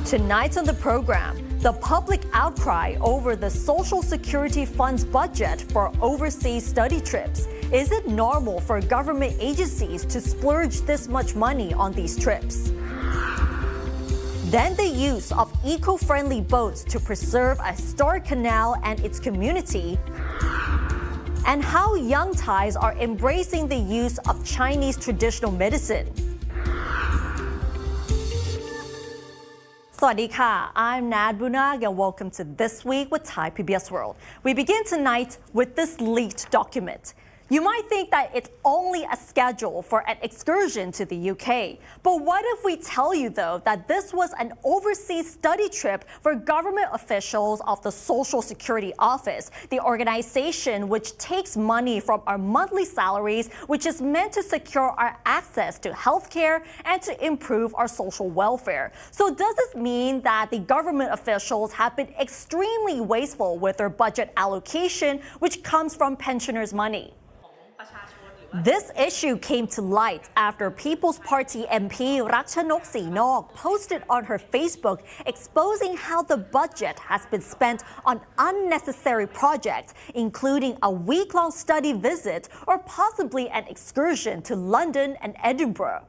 Tonight on the program, the public outcry over the Social Security Fund's budget for overseas study trips. Is it normal for government agencies to splurge this much money on these trips? Then the use of eco-friendly boats to preserve a historic canal and its community. And how young Thais are embracing the use of Chinese traditional medicine. สวัสดีค่ะ I'm Nad Bunag and welcome to This Week with Thai PBS World. We begin tonight with this leaked document. You might think that it's only a schedule for an excursion to the UK. But what if we tell you, though, that this was an overseas study trip for government officials of the Social Security Office, the organization which takes money from our monthly salaries, which is meant to secure our access to healthcare and to improve our social welfare. So does this mean that the government officials have been extremely wasteful with their budget allocation, which comes from pensioners' money? This issue came to light after People's Party MP Rakchanok Seenok posted on her Facebook exposing how the budget has been spent on unnecessary projects, including a week-long study visit or possibly an excursion to London and Edinburgh.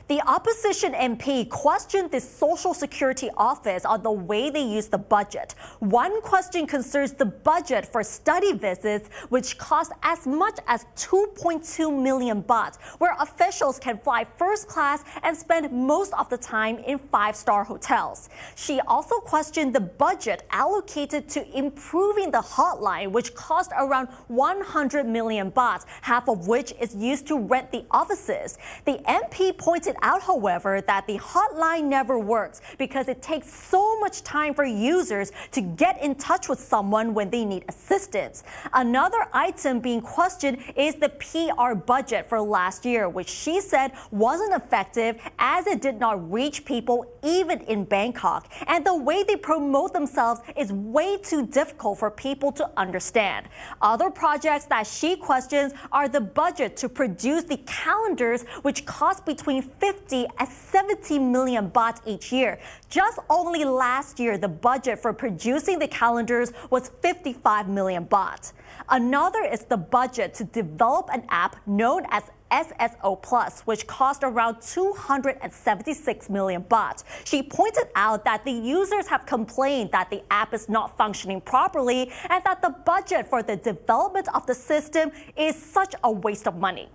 The opposition MP questioned the Social Security Office on the way they use the budget. One question concerns the budget for study visits, which cost as much as 2.2 million baht, where officials can fly first class and spend most of the time in five-star hotels. She also questioned the budget allocated to improving the hotline, which cost around 100 million baht, half of which is used to rent the offices. The MP pointed out, however, that the hotline never works because it takes so much time for users to get in touch with someone when they need assistance. Another item being questioned is the PR budget for last year, which she said wasn't effective as it did not reach people even in Bangkok. And the way they promote themselves is way too difficult for people to understand. Other projects that she questions are the budget to produce the calendars, which cost between 50 and 70 million baht each year. Just only last year, the budget for producing the calendars was 55 million baht. Another is the budget to develop an app known as SSO Plus, which cost around 276 million baht. She pointed out that the users have complained that the app is not functioning properly and that the budget for the development of the system is such a waste of money.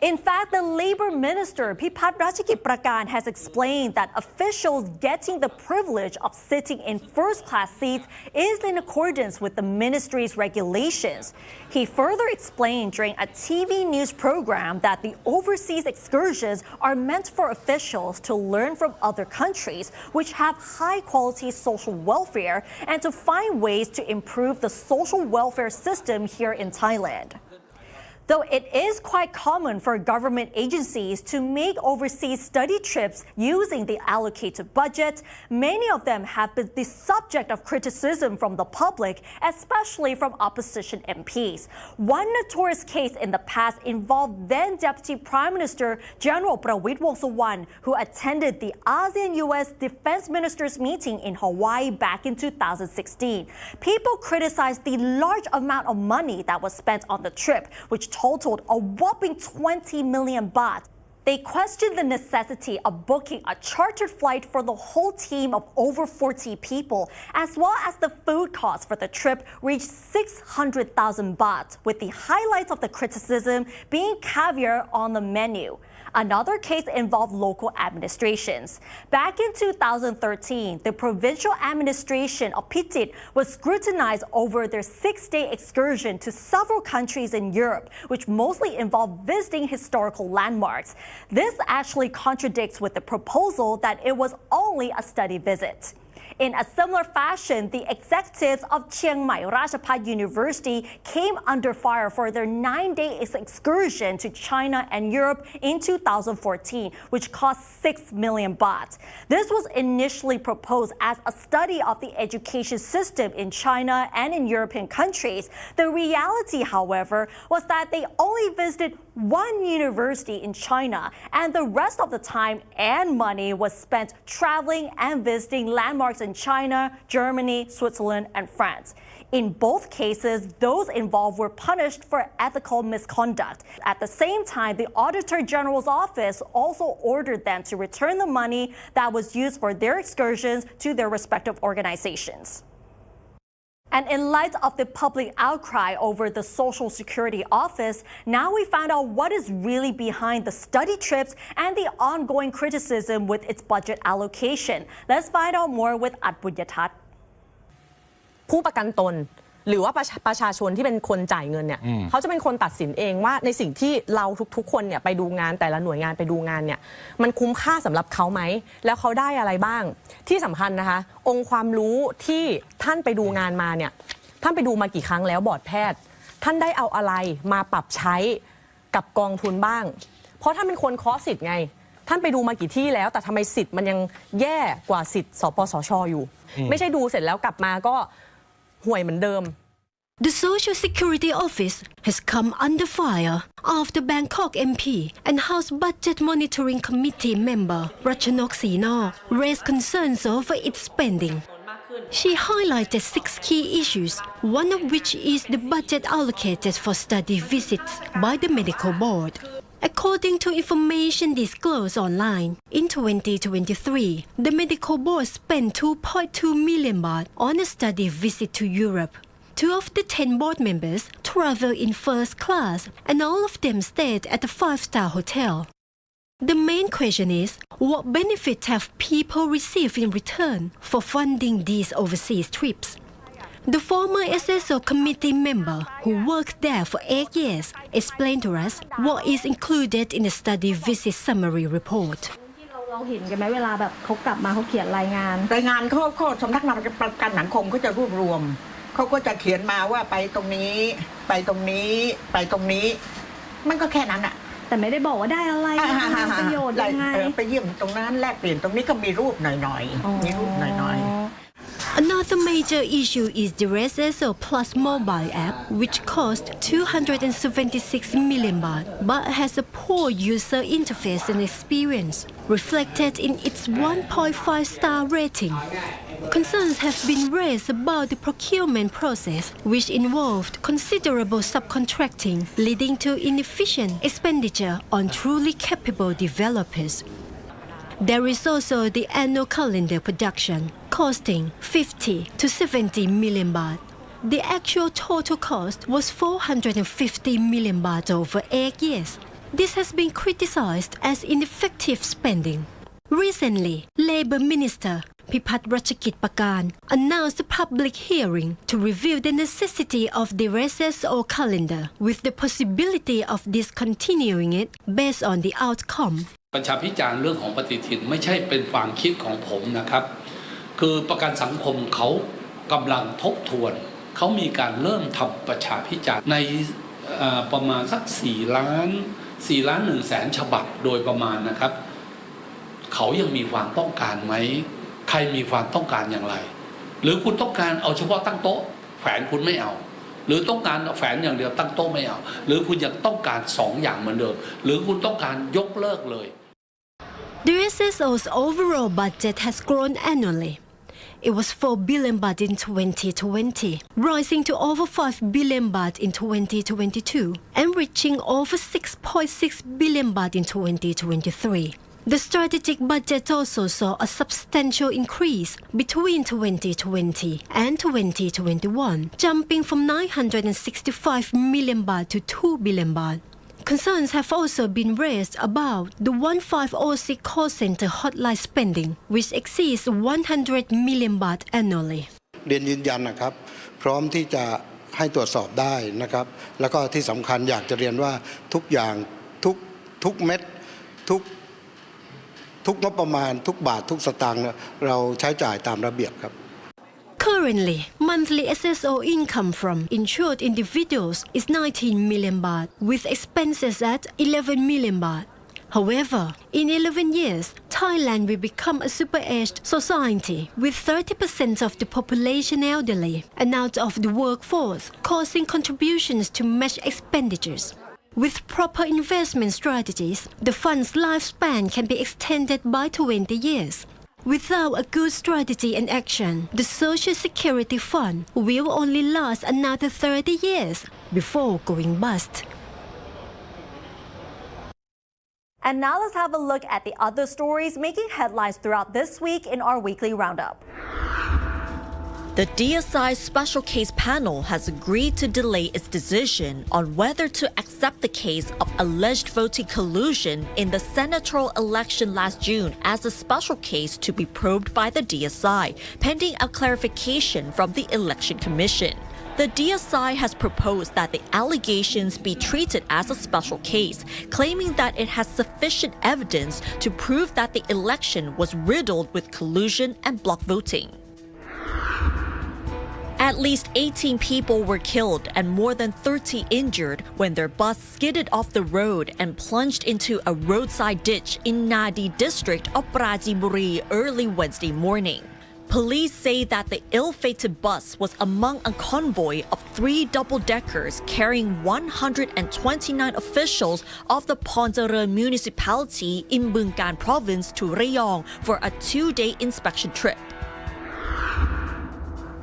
In fact, the Labour Minister Pipat Ratchakitprakarn has explained that officials getting the privilege of sitting in first-class seats is in accordance with the ministry's regulations. He further explained during a TV news program that the overseas excursions are meant for officials to learn from other countries which have high-quality social welfare and to find ways to improve the social welfare system here in Thailand. Though it is quite common for government agencies to make overseas study trips using the allocated budget, many of them have been the subject of criticism from the public, especially from opposition MPs. One notorious case in the past involved then Deputy Prime Minister General Prawit Wongsuwan, who attended the ASEAN-US Defense Ministers meeting in Hawaii back in 2016. People criticized the large amount of money that was spent on the trip, which totaled a whopping 20 million baht. They questioned the necessity of booking a chartered flight for the whole team of over 40 people, as well as the food costs for the trip reached 600,000 baht, with the highlights of the criticism being caviar on the menu. Another case involved local administrations. Back in 2013, the provincial administration of Phichit was scrutinized over their 6-day excursion to several countries in Europe, which mostly involved visiting historical landmarks. This actually contradicts with the proposal that it was only a study visit. In a similar fashion, the executives of Chiang Mai Ratchapat University came under fire for their 9-day excursion to China and Europe in 2014, which cost 6 million baht. This was initially proposed as a study of the education system in China and in European countries. The reality, however, was that they only visited one university in China, and the rest of the time and money was spent traveling and visiting landmarks in China, Germany, Switzerland, and France. In both cases, those involved were punished for ethical misconduct. At the same time, the Auditor General's office also ordered them to return the money that was used for their excursions to their respective organizations. And in light of the public outcry over the Social Security Office, now we found out what is really behind the study trips and the ongoing criticism with its budget allocation. Let's find out more with Adbunyathat. ผู้ประกันตนหรือว่าประชาชนที่เป็นคนจ่ายเงินเนี่ยเขาจะเป็นคนตัดสินเองว่าในสิ่งที่เราทุกคนเนี่ยไปดูงานแต่ละหน่วยงานไปดูงานเนี่ยมันคุ้มค่าสำหรับเขาไหมแล้วเขาได้อะไรบ้างที่สำคัญนะคะองค์ความรู้ที่ท่านไปดูงานมาเนี่ยท่านไปดูมากี่ครั้งแล้วบอร์ดแพทย์ท่านได้เอาอะไรมาปรับใช้กับกองทุนบ้างเพราะท่านเป็นคนเคาะสิทธิ์ไงท่านไปดูมากี่ที่แล้วแต่ทำไมสิทธิ์มันยังแย่กว่าสิทธิ์สปสช.อยู่ไม่ใช่ดูเสร็จแล้วกลับมาก็ห่วยเหมือนเดิม The Social Security Office has come under fire after Bangkok MP and House Budget Monitoring Committee member Ratchanok Seenok raised concerns over its spending. She highlighted 6 key issues, one of which is the budget allocated for study visits by the medical board. According to information disclosed online, in 2023, the medical board spent 2.2 million baht on a study visit to Europe. 2 of the 10 board members traveled in first class, and all of them stayed at a 5-star hotel. The main question is, what benefits have people received in return for funding these overseas trips? The former SSO committee member who worked there for 8 years explained to us what is included in the study visit summary report. เราเห็นกันไหมเวลาแบบเขากลับมาเขาเขียนรายงานเขาสำนักงานประกันสังคมก็จะรวบรวมเขาก็จะเขียนมาว่าไปตรงนี้ไปตรงนี้ไปตรงนี้มันก็แค่นั้นอะแต่ไม่ได้บอกว่าได้อะไรประโยชน์ยังไงไปเยี่ยมตรงนั้นแลกเปลี่ยนตรงนี้ก็มีรูปหน่อยๆมีรูปหน่อยAnother major issue is the SSO Plus mobile app, which cost 276 million baht, but has a poor user interface and experience, reflected in its 1.5-star rating. Concerns have been raised about the procurement process, which involved considerable subcontracting, leading to inefficient expenditure on truly capable developers. There is also the annual calendar production, costing 50 to 70 million baht. The actual total cost was 450 million baht over 8 years. This has been criticized as ineffective spending. Recently, Labour Minister Pipat Ratchakit Pakan announced a public hearing to review the necessity of the SSO calendar with the possibility of discontinuing it based on the outcome. ประชาพิจารณ์เรื่องของปฏิทินไม่ใช่เป็นความคิดของผมนะครับคือประกันสังคมเขากำลังทบทวนเขามีการเริ่มทำประชาพิจารณ์ในประมาณสัก4 ล้าน1 แสนฉบับโดยประมาณนะครับเขายังมีความต้องการไหมใครมีความต้องการอย่างไรหรือคุณต้องการเอาเฉพาะตั้งโต๊ะแขวนคุณไม่เอาหรือต้องการแฝงอย่างเดียวตั้งโต๊ะไม่เอาหรือคุณยังต้องการ2 อย่างเหมือนเดิมหรือคุณต้องการยกเลิกเลย The SSO's overall budget has grown annually. It was 4 billion baht in 2020, rising to over 5 billion baht in 2022, and reaching over 6.6 billion baht in 2023. The strategic budget also saw a substantial increase between 2020 and 2021, jumping from 965 million baht to 2 billion baht. Concerns have also been raised about the 1506 call center hotline spending, which exceeds 100 million baht annually. เรียนยืนยันนะครับพร้อมที่จะให้ตรวจสอบได้นะครับแล้วก็ที่สำคัญอยากจะเรียนว่าทุกอย่างทุกเม็ดทุกงบประมาณทุกบาททุกสตางค์เราใช้จ่ายตามระเบียบครับ Currently, monthly SSO income from insured individuals is 19 million baht, with expenses at 11 million baht. However, in 11 years, Thailand will become a super-aged society, with 30% of the population elderly and out of the workforce, causing contributions to match expenditures. With proper investment strategies, the fund's lifespan can be extended by 20 years. Without a good strategy and action, the Social Security Fund will only last another 30 years before going bust. And now let's have a look at the other stories making headlines throughout this week in our weekly roundup. The DSI Special Case Panel has agreed to delay its decision on whether to accept the case of alleged voting collusion in the senatorial election last June as a special case to be probed by the DSI, pending a clarification from the Election Commission. The DSI has proposed that the allegations be treated as a special case, claiming that it has sufficient evidence to prove that the election was riddled with collusion and block voting. At least 18 people were killed and more than 30 injured when their bus skidded off the road and plunged into a roadside ditch in Nadi district of Pratiburi early Wednesday morning. Police say that the ill-fated bus was among a convoy of 3 double-deckers carrying 129 officials of the Ponjarean municipality in Bungkan province to Rayong for a 2-day inspection trip.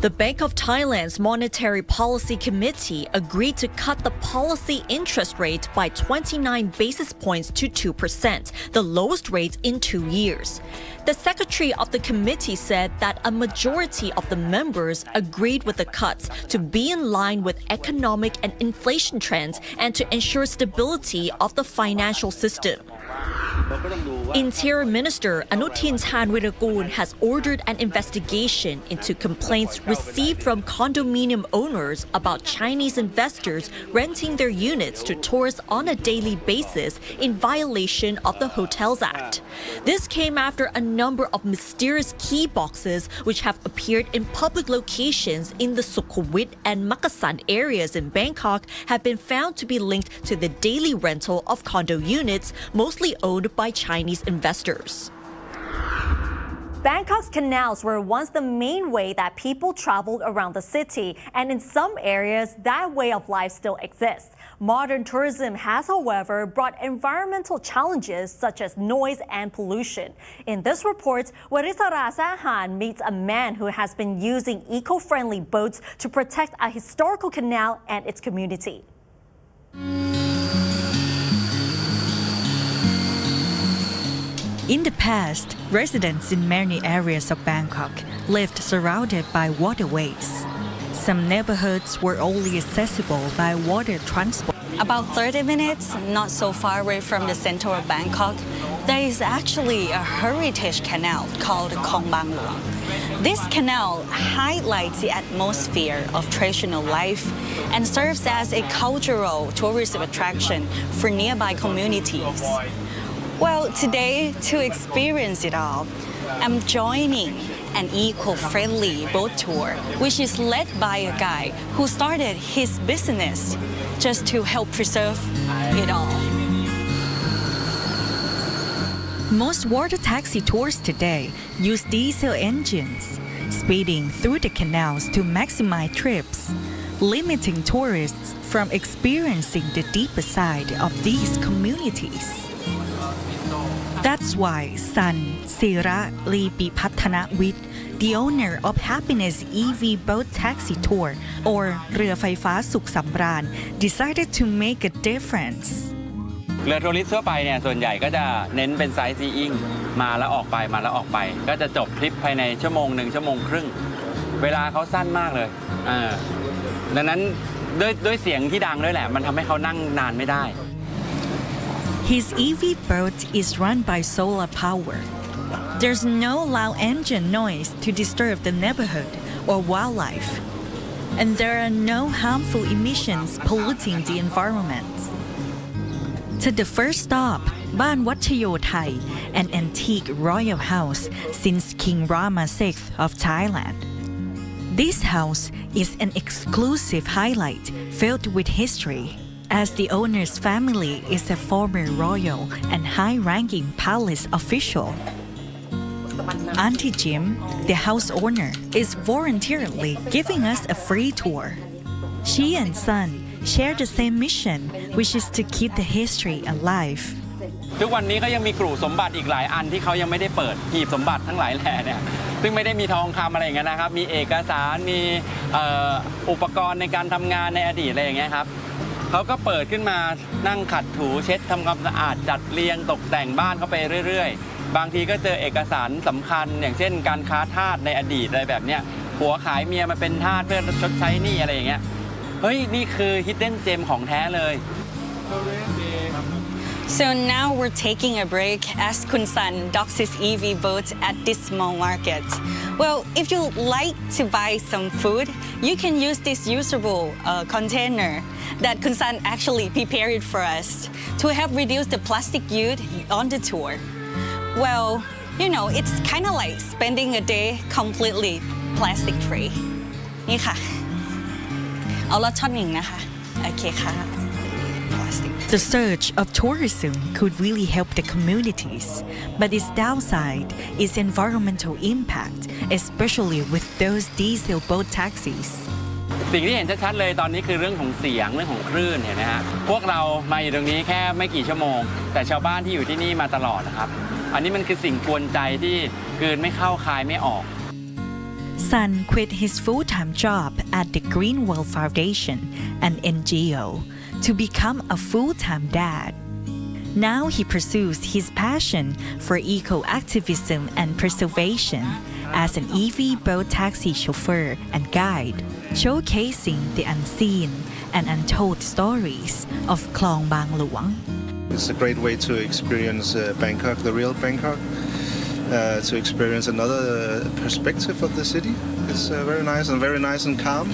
The Bank of Thailand's Monetary Policy Committee agreed to cut the policy interest rate by 29 basis points to 2%, the lowest rate in 2 years. The secretary of the committee said that a majority of the members agreed with the cuts to be in line with economic and inflation trends and to ensure stability of the financial system. Interior Minister Anutin Chanvirakul has ordered an investigation into complaints received from condominium owners about Chinese investors renting their units to tourists on a daily basis in violation of the Hotels Act. This came after a number of mysterious key boxes which have appeared in public locations in the Sukhumvit and Makassan areas in Bangkok have been found to be linked to the daily rental of condo units, mostly owned by Chinese investors. Bangkok's canals were once the main way that people traveled around the city, and in some areas, that way of life still exists. Modern tourism has, however, brought environmental challenges such as noise and pollution. In this report, Warisara Sahan meets a man who has been using eco-friendly boats to protect a historical canal and its community. In the past, residents in many areas of Bangkok lived surrounded by waterways. Some neighborhoods were only accessible by water transport. About 30 minutes, not so far away from the center of Bangkok, there is actually a heritage canal called Khong Bang Luang. This canal highlights the atmosphere of traditional life and serves as a cultural tourism attraction for nearby communities. Well, today, to experience it all, I'm joining an eco-friendly boat tour, which is led by a guy who started his business just to help preserve it all. Most water taxi tours today use diesel engines, speeding through the canals to maximize trips, limiting tourists from experiencing the deeper side of these communities. That's why San Sira Lipipatanawit, the owner of Happiness EV Boat Taxi Tour or เรือไฟฟ้าสุขสำราญ decided to make a difference. เรือทัวริสต์ทั่วไปเนี่ยส่วนใหญ่ก็จะเน้นเป็นไซต์ซีอิ้งมาแล้วออกไปมาแล้วออกไปก็จะจบทริปภายใน1 ชั่วโมง ชั่วโมงครึ่งเวลาเขาสั้นมากเลยดังนั้นด้วยเสียงที่ดังด้วยแหละมันทำให้เขานั่งนานไม่ได้ His EV boat is run by solar power. There's no loud engine noise to disturb the neighborhood or wildlife. And there are no harmful emissions polluting the environment. To the first stop, Ban Wat Chayo Thai, an antique royal house since King Rama VI of Thailand. This house is an exclusive highlight filled with history, as the owner's family is a former royal and high-ranking palace official. Auntie Jim, the house owner, is voluntarily giving us a free tour. She and son share the same mission, which is to keep the history alive. ทุกวันนี้ก็ยังมีกลุ่มสมบัติอีกหลายอันที่เขายังไม่ได้เปิดหีบสมบัติทั้งหลายแหล่เนี่ยซึ่งไม่ได้มีทองคำอะไรอย่างเงี้ยนะครับมีเอกสารมีอุปกรณ์ในการทำงานในอดีตอะไรอย่างเงี้ยครับเขาก็เปิดขึ้นมานั่งขัดถูเช็ดทำความสะอาดจัดเรียงตกแต่งบ้านเข้าไปเรื่อยๆบางทีก็เจอเอกสารสำคัญอย่างเช่นการค้าทาสในอดีตอะไรแบบเนี้ยผัวขายเมียมาเป็นทาสเพื่อชดใช้หนี้อะไรอย่างเงี้ยเฮ้ยนี่คือ hidden gem ของแท้เลย So now we're taking a break as Kun San docks his EV boat at this small market. Well, if you like to buy some food, you can use this usable container that Kun San actually prepared for us to help reduce the plastic use on the tour. Well, you know, it's kind of like spending a day completely plastic free. นี่ค่ะเอาละช็อตหนึ่งนะคะโอเคค่ะ The surge of tourism could really help the communities, but its downside is environmental impact, especially with those diesel boat taxis. สิ่งที่เห็นชัดๆเลยตอนนี้คือเรื่องของเสียงเรื่องของคลื่นเห็นไหมฮะพวกเรามาอยู่ตรงนี้แค่ไม่กี่ชั่วโมงแต่ชาวบ้านที่อยู่ที่นี่มาตลอดนะครับอันนี้มันคือสิ่งกวนใจที่กลืนไม่เข้าคายไม่ออก Sun quit his full-time job at the Greenwell Foundation, an NGO, to become a full-time dad. Now he pursues his passion for eco-activism and preservation as an EV boat taxi chauffeur and guide, showcasing the unseen and untold stories of Klong Bang Luang. It's a great way to experience Bangkok, the real Bangkok, to experience another perspective of the city. It's very nice and calm.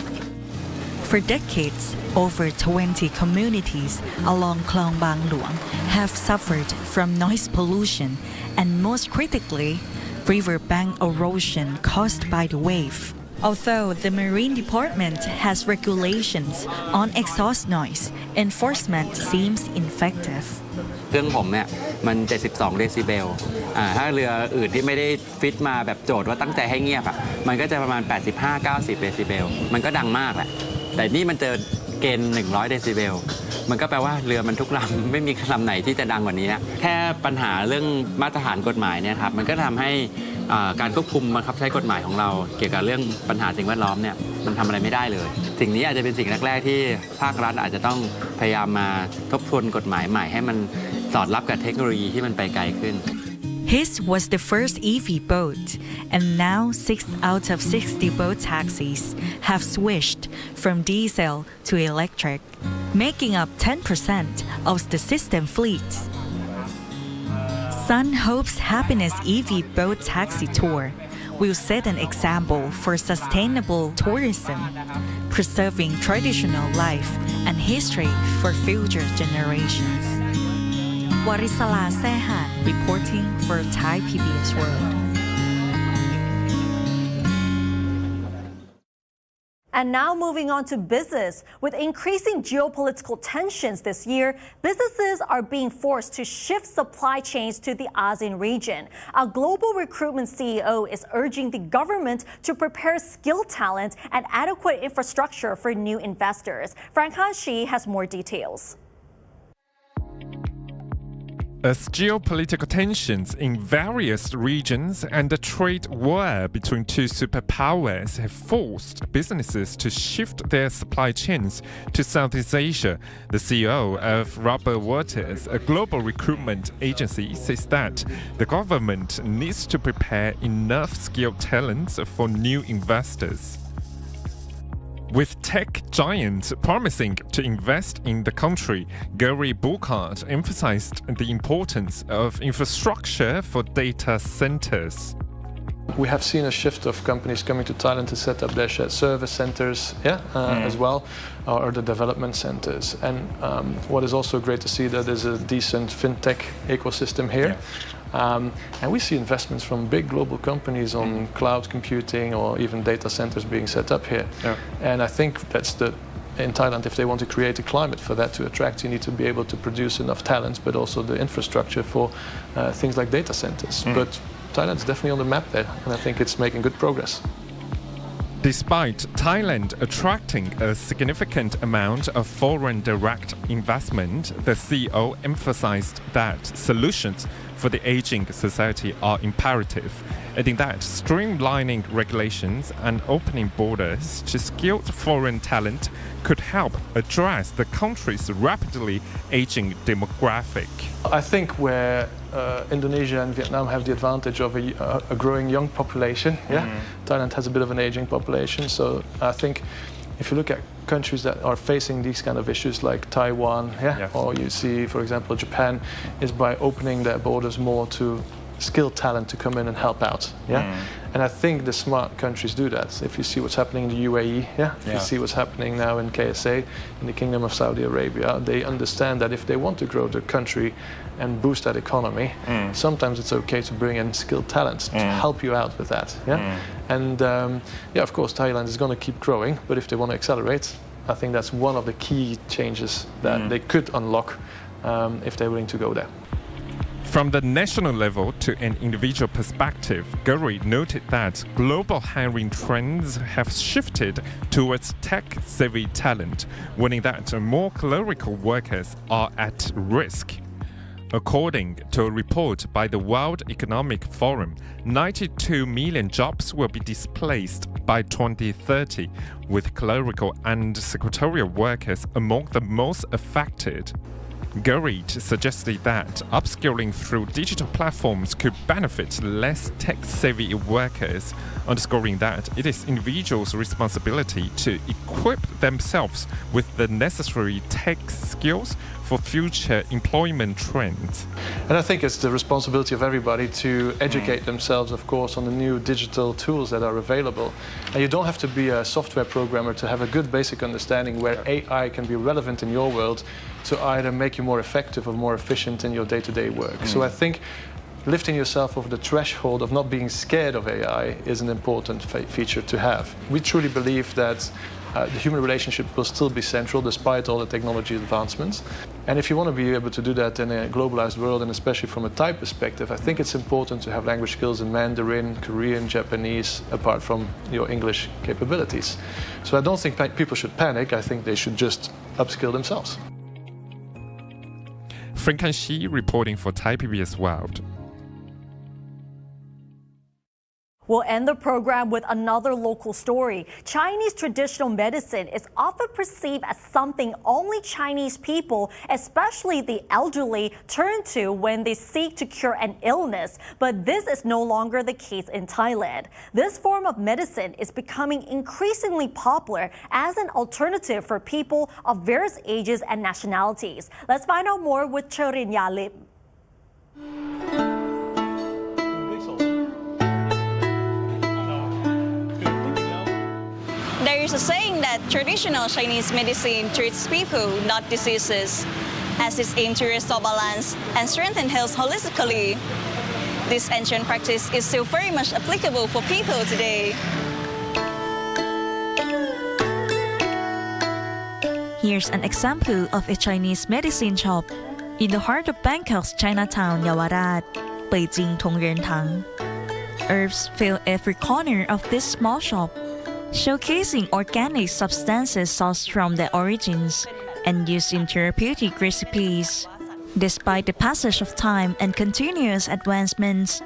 For decades, over 20 communities along Klong Bang Luang have suffered from noise pollution and most critically, riverbank erosion caused by the wave. Although the Marine Department has regulations on exhaust noise, enforcement seems ineffective. เครื่องผมเนี่ยมัน72เดซิเบลถ้าเรืออื่นที่ไม่ได้ฟิตมาแบบโจทย์ว่าตั้งใจให้เงียบมันก็จะประมาณ85-90เดซิเบลมันก็ดังมากแหละแต่นี่มันเจอเกณฑ์100เดซิเบลมันก็แปลว่าเรือมันทุกลำไม่มีลำไหนที่จะดังกว่านี้นะแค่ปัญหาเรื่องมาตรฐานกฎหมายเนี่ยครับมันก็ทำให้การควบคุมบังคับใช้กฎหมายของเราเกี่ยวกับเรื่องปัญหาสิ่งแวดล้อมเนี่ยมันทำอะไรไม่ได้เลยสิ่งนี้อาจจะเป็นสิ่งแรกๆที่ภาครัฐอาจจะต้องพยายามมาทบทวนกฎหมายใหม่ให้มันสอดรับกับเทคโนโลยีที่มันไปไกลขึ้น His was the first EV boat, and now 6 out of 60 boat taxis have switched from diesel to electric, making up 10% of the system fleet. Sun hopes Happiness EV boat taxi tour will set an example for sustainable tourism, preserving traditional life and history for future generations. Warisala Sehan reporting for Thai PBS World. And now moving on to business. With increasing geopolitical tensions this year, businesses are being forced to shift supply chains to the ASEAN region. A global recruitment CEO is urging the government to prepare skilled talent and adequate infrastructure for new investors. Frank Han-shi has more details. As geopolitical tensions in various regions and the trade war between two superpowers have forced businesses to shift their supply chains to Southeast Asia, the CEO of Rubber Waters, a global recruitment agency, says that the government needs to prepare enough skilled talents for new investors. With tech giants promising to invest in the country, Gary Burkhardt emphasized the importance of infrastructure for data centers. We have seen a shift of companies coming to Thailand to set up their shared service centers as well, or the development centers. And what is also great to see that there's a decent fintech ecosystem here. Yeah. And we see investments from big global companies on cloud computing or even data centers being set up here. Yeah. And I think that's in Thailand, if they want to create a climate for that to attract, you need to be able to produce enough talents, but also the infrastructure for things like data centers. But Thailand is definitely on the map there, and I think it's making good progress. Despite Thailand attracting a significant amount of foreign direct investment, the CEO emphasized that solutions for the aging society are imperative, adding that streamlining regulations and opening borders to skilled foreign talent could help address the country's rapidly aging demographic. I think where Indonesia and Vietnam have the advantage of a growing young population. Thailand has a bit of an aging population, so I think if you look at countries that are facing these kind of issues like Taiwan, or you see, for example, Japan, is by opening their borders more to skilled talent to come in and help out. And I think the smart countries do that. If you see what's happening in the UAE, if you see what's happening now in KSA, in the Kingdom of Saudi Arabia, they understand that if they want to grow the country and boost that economy, sometimes it's okay to bring in skilled talent to help you out with that. And of course, Thailand is going to keep growing, but if they want to accelerate, I think that's one of the key changes that they could unlock if they're willing to go there. From the national level to an individual perspective, Guri noted that global hiring trends have shifted towards tech-savvy talent, warning that more clerical workers are at risk. According to a report by the World Economic Forum, 92 million jobs will be displaced by 2030, with clerical and secretarial workers among the most affected. Gurrit suggested that upskilling through digital platforms could benefit less tech-savvy workers, underscoring that it is individuals' responsibility to equip themselves with the necessary tech skills for future employment trends. And I think it's the responsibility of everybody to educate themselves, of course, on the new digital tools that are available. And you don't have to be a software programmer to have a good basic understanding where AI can be relevant in your world to either make you more effective or more efficient in your day-to-day work. So I think lifting yourself over the threshold of not being scared of AI is an important feature to have. We truly believe that the human relationship will still be central despite all the technology advancements. And if you want to be able to do that in a globalized world, and especially from a Thai perspective, I think it's important to have language skills in Mandarin, Korean, Japanese, apart from your English capabilities. So I don't think people should panic. I think they should just upskill themselves. Frank Shi reporting for Thai PBS World. We'll end the program with another local story. Chinese traditional medicine is often perceived as something only Chinese people, especially the elderly, turn to when they seek to cure an illness. But this is no longer the case in Thailand. This form of medicine is becoming increasingly popular as an alternative for people of various ages and nationalities. Let's find out more with Cherin Yalim. There is a saying that traditional Chinese medicine treats people, not diseases, as its aim to restore balance and strengthen health holistically. This ancient practice is still very much applicable for people today. Here's an example of a Chinese medicine shop in the heart of Bangkok's Chinatown, Yawarat, Beijing Tongren-tang. Herbs fill every corner of this small shop, showcasing organic substances sourced from their origins and used in therapeutic recipes. Despite the passage of time and continuous advancements,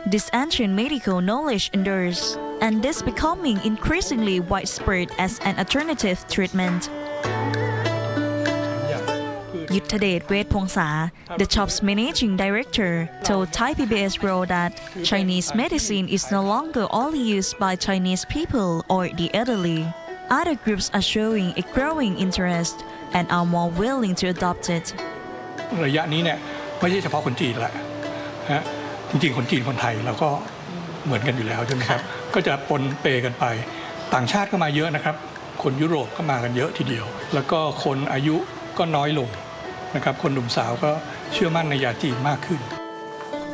this ancient medical knowledge endures and is becoming increasingly widespread as an alternative treatment. Yuttadet Wetpongsa, the shop's managing director, told Thai PBS World that Chinese medicine is no longer only used by Chinese people or the elderly. Other groups are showing a growing interest and are more willing to adopt it. ระยะนี้เนี่ยไม่ใช่เฉพาะคนจีนแหละนะจริงๆคนจีนคนไทยเราก็เหมือนกันอยู่แล้วใช่ไหมครับก็จะปนเปกันไปต่างชาติก็มาเยอะนะครับคนยุโรปก็มากันเยอะทีเดียวแล้วก็คนอายุก็น้อยลงนะครับคนหนุ่มสาวก็เชื่อมั่นในยาจีนมากขึ้น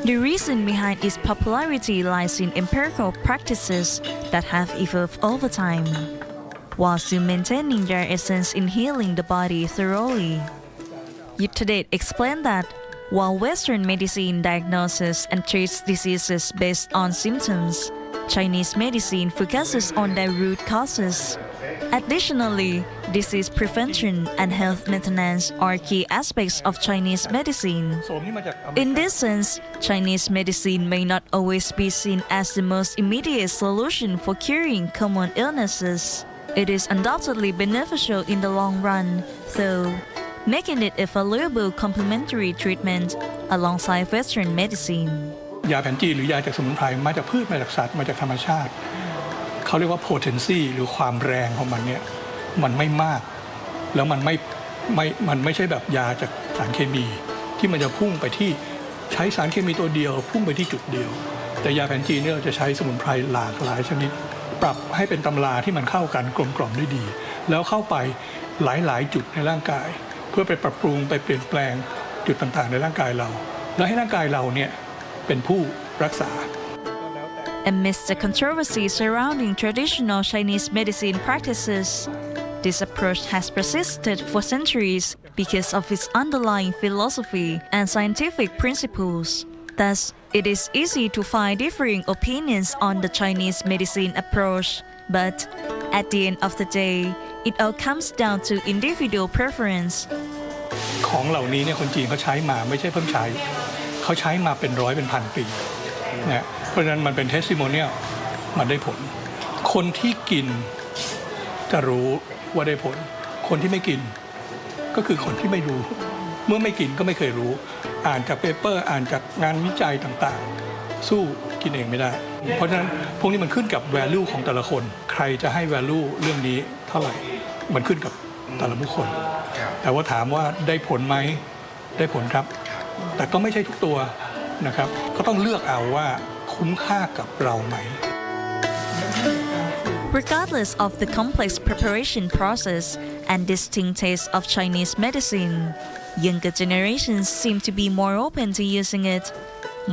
The reason behind its popularity lies in empirical practices that have evolved over time, while still maintaining their essence in healing the body thoroughly. Yuttadet explained that while Western medicine diagnoses and treats diseases based on symptoms, Chinese medicine focuses on their root causes. Additionally, disease prevention and health maintenance are key aspects of Chinese medicine. In this sense, Chinese medicine may not always be seen as the most immediate solution for curing common illnesses. It is undoubtedly beneficial in the long run, though, making it a valuable complementary treatment alongside Western medicine. ยาแผนจีนหรือยาจากสมุนไพรมาจากพืชมาจากสัตว์มาจากธรรมชาติเขาเรียกว่า potency หรือความแรงของมันเนี่ยมันไม่มากแล้วมันไม่ใช่แบบยาจากสารเคมีที่มันจะพุ่งไปที่ใช้สารเคมีตัวเดียวพุ่งไปที่จุดเดียวแต่ยาแผนจีนเนี่ยเราจะใช้สมุนไพรหลากหลายชนิดปรับให้เป็นตำราที่มันเข้ากันกลมกล่อมได้ดีแล้วเข้าไปหลายๆจุดในร่างกายเพื่อไปปรับปรุงไปเปลี่ยนแปลงจุดต่างๆในร่างกายเราแล้วให้ร่างกายเราเนี่ยเป็นผู้รักษา Amidst the controversy surrounding traditional Chinese medicine practices, this approach has persisted for centuries because of its underlying philosophy and scientific principles. Thus, it is easy to find differing opinions on the Chinese medicine approach, but at the end of the day, it all comes down to individual preference. ของเหล่านี้เนี่ยคนจีนเขาใช้มาไม่ใช่เพิ่งใช้เขาใช้มาเป็นร้อยเป็นพันปีนะเพราะฉะนั้นมันเป็น testimonial มันได้ผลคนที่กินจะรู้ว่าได้ผลคนที่ไม่กินก็คือคนที่ไม่รู้เมื่อไม่กินก็ไม่เคยรู้อ่านจากเปเปอร์อ่านจากงานวิจัยต่างๆสู้กินเองไม่ได้เพราะฉะนั้นพวกนี้มันขึ้นกับ value ของแต่ละคนใครจะให้ value เรื่องนี้เท่าไหร่มันขึ้นกับแต่ละบุคคลแต่ว่าถามว่าได้ผลไหมได้ผลครับแต่ก็ไม่ใช่ทุกตัวนะครับก็ต้องเลือกเอาว่าคุ้มค่ากับเราไหม Regardless of the complex preparation process and distinct taste of Chinese medicine, younger generations seem to be more open to using it.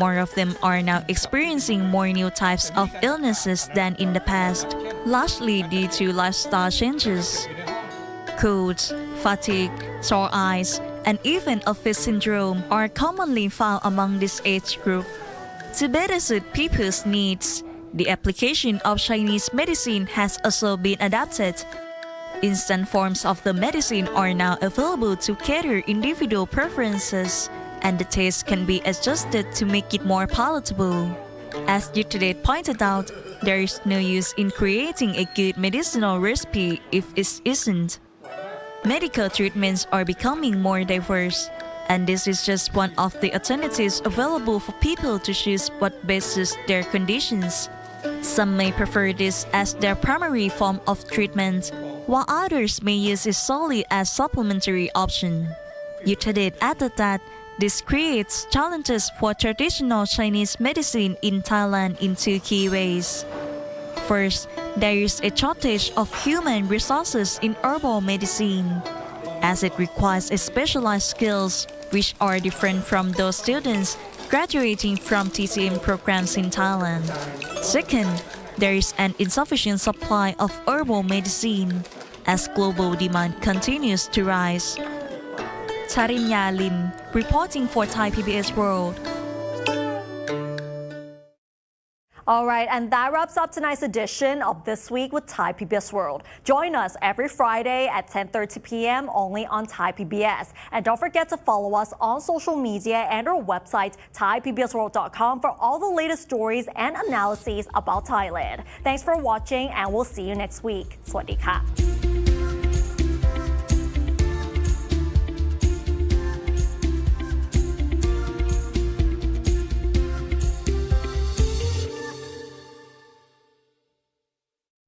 More of them are now experiencing more new types of illnesses than in the past, largely due to lifestyle changes. Colds, fatigue, sore eyes, and even office syndrome are commonly found among this age group. To better suit people's needs, the application of Chinese medicine has also been adapted. Instant forms of the medicine are now available to cater individual preferences, and the taste can be adjusted to make it more palatable. As Yutadate pointed out, there is no use in creating a good medicinal recipe if it isn't. Medical treatments are becoming more diverse, and this is just one of the alternatives available for people to choose what best suits their conditions. Some may prefer this as their primary form of treatment, while others may use it solely as supplementary option. Yutadate added that this creates challenges for traditional Chinese medicine in Thailand in two key ways. First, there is a shortage of human resources in herbal medicine, as it requires specialized skills which are different from those students graduating from TCM programs in Thailand. Second, there is an insufficient supply of herbal medicine as global demand continues to rise. Charinya Lim, reporting for Thai PBS World. All right, and that wraps up tonight's edition of This Week with Thai PBS World. Join us every Friday at 10:30 p.m. only on Thai PBS. And don't forget to follow us on social media and our website, thaipbsworld.com, for all the latest stories and analyses about Thailand. Thanks for watching, and we'll see you next week. สวัสดีค่ะ